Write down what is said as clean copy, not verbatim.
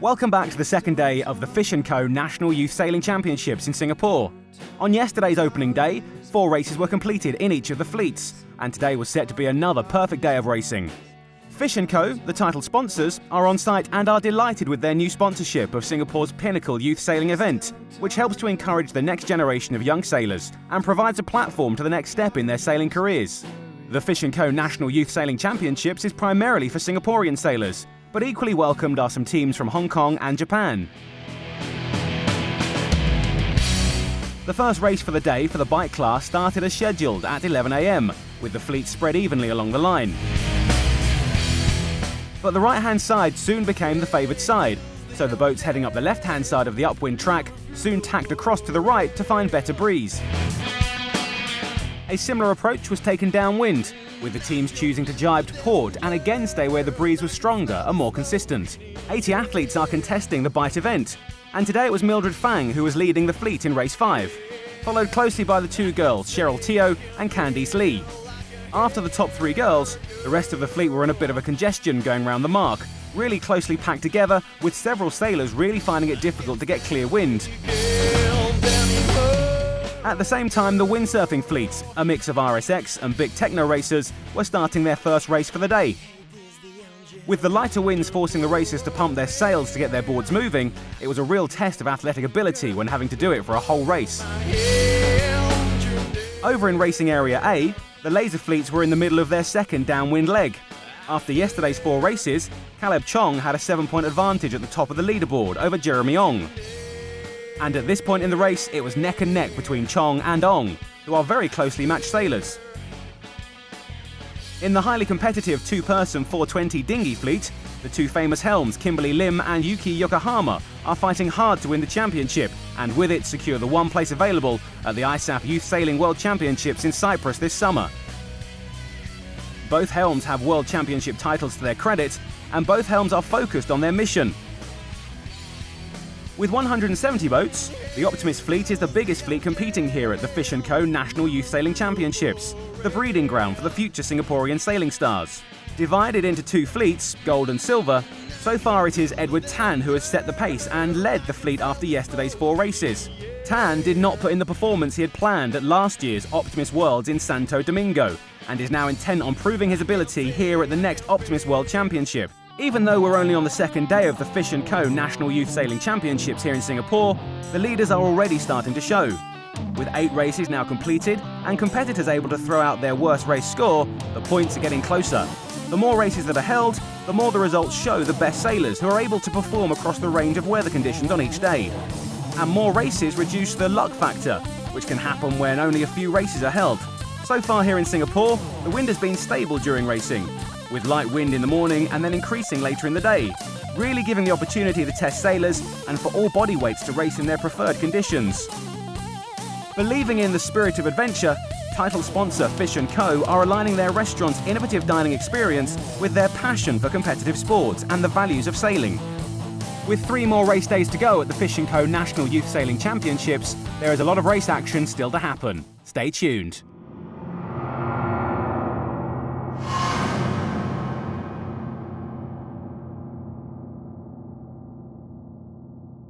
Welcome back to the second day of the Fish & Co National Youth Sailing Championships in Singapore. On yesterday's opening day, 4 races were completed in each of the fleets, and today was set to be another perfect day of racing. Fish & Co, the title sponsors, are on site and are delighted with their new sponsorship of Singapore's pinnacle youth sailing event, which helps to encourage the next generation of young sailors and provides a platform to the next step in their sailing careers. The Fish & Co National Youth Sailing Championships is primarily for Singaporean sailors, but equally welcomed are some teams from Hong Kong and Japan. The first race for the day for the bike class started as scheduled at 11 a.m, with the fleet spread evenly along the line. But the right-hand side soon became the favoured side, so the boats heading up the left-hand side of the upwind track soon tacked across to the right to find better breeze. A similar approach was taken downwind, with the teams choosing to jibe to port and again stay where the breeze was stronger and more consistent. 80 athletes are contesting the bite event, and today it was Mildred Fang who was leading the fleet in race 5, followed closely by the 2 girls, Cheryl Teo and Candice Lee. After the top 3 girls, the rest of the fleet were in a bit of a congestion going round the mark, really closely packed together, with several sailors really finding it difficult to get clear wind. At the same time, the windsurfing fleets, a mix of RSX and big techno racers, were starting their first race for the day. With the lighter winds forcing the racers to pump their sails to get their boards moving, it was a real test of athletic ability when having to do it for a whole race. Over in Racing Area A, the laser fleets were in the middle of their second downwind leg. After yesterday's 4 races, Caleb Chong had a 7-point advantage at the top of the leaderboard over Jeremy Ong. And at this point in the race, it was neck and neck between Chong and Ong, who are very closely matched sailors. In the highly competitive 2-person 420 dinghy fleet, the 2 famous helms, Kimberly Lim and Yuki Yokohama, are fighting hard to win the championship, and with it secure the one place available at the ISAF Youth Sailing World Championships in Cyprus this summer. Both helms have World Championship titles to their credit, and both helms are focused on their mission. With 170 boats, the Optimist fleet is the biggest fleet competing here at the Fish & Co National Youth Sailing Championships, the breeding ground for the future Singaporean sailing stars. Divided into 2 fleets, gold and silver, so far it is Edward Tan who has set the pace and led the fleet after yesterday's 4 races. Tan did not put in the performance he had planned at last year's Optimist Worlds in Santo Domingo, and is now intent on proving his ability here at the next Optimist World Championship. Even though we're only on the second day of the Fish & Co National Youth Sailing Championships here in Singapore, the leaders are already starting to show. With 8 races now completed and competitors able to throw out their worst race score, the points are getting closer. The more races that are held, the more the results show the best sailors who are able to perform across the range of weather conditions on each day. And more races reduce the luck factor, which can happen when only a few races are held. So far here in Singapore, the wind has been stable during racing, with light wind in the morning and then increasing later in the day, really giving the opportunity to test sailors and for all body weights to race in their preferred conditions. Believing in the spirit of adventure, title sponsor Fish & Co are aligning their restaurant's innovative dining experience with their passion for competitive sports and the values of sailing. With 3 more race days to go at the Fish & Co National Youth Sailing Championships, there is a lot of race action still to happen. Stay tuned.